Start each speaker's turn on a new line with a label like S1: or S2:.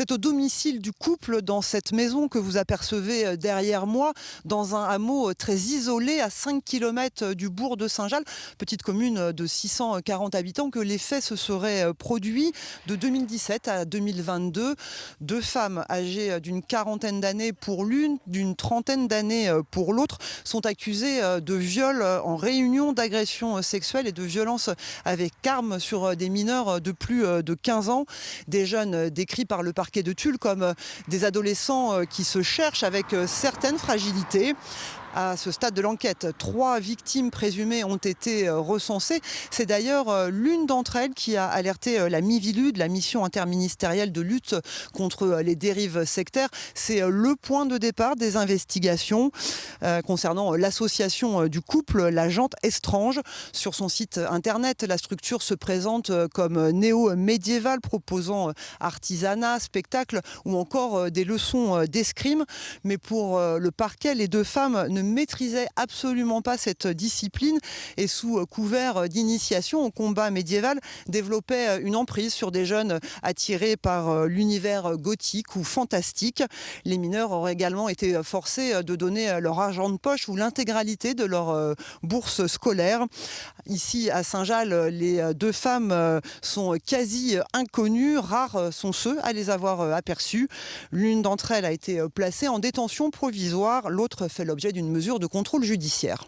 S1: C'est au domicile du couple, dans cette maison que vous apercevez derrière moi, dans un hameau très isolé à 5 km du bourg de Saint-Jalles, petite commune de 640 habitants, que les faits se seraient produits de 2017 à 2022. Deux femmes âgées d'une quarantaine d'années pour l'une, d'une trentaine d'années pour l'autre, sont accusées de viol en réunion, d'agression sexuelle et de violence avec arme sur des mineurs de plus de 15 ans. Des jeunes décrits par le parquet de Tulle comme des adolescents qui se cherchent avec certaines fragilités. À ce stade de l'enquête, 3 victimes présumées ont été recensées. C'est d'ailleurs l'une d'entre elles qui a alerté la Miviludes, la mission interministérielle de lutte contre les dérives sectaires. C'est le point de départ des investigations concernant l'association du couple, la Jante Estrange. Sur son site internet, la structure se présente comme néo-médiévale, proposant artisanat, spectacle ou encore des leçons d'escrime. Mais pour le parquet, les deux femmes ne maîtrisaient absolument pas cette discipline et, sous couvert d'initiation au combat médiéval, développaient une emprise sur des jeunes attirés par l'univers gothique ou fantastique. Les mineurs auraient également été forcés de donner leur argent de poche ou l'intégralité de leur bourse scolaire. Ici, à Saint-Jalles, les deux femmes sont quasi inconnues. Rares sont ceux à les avoir aperçues. L'une d'entre elles a été placée en détention provisoire. L'autre fait l'objet d'une mesure de contrôle judiciaire.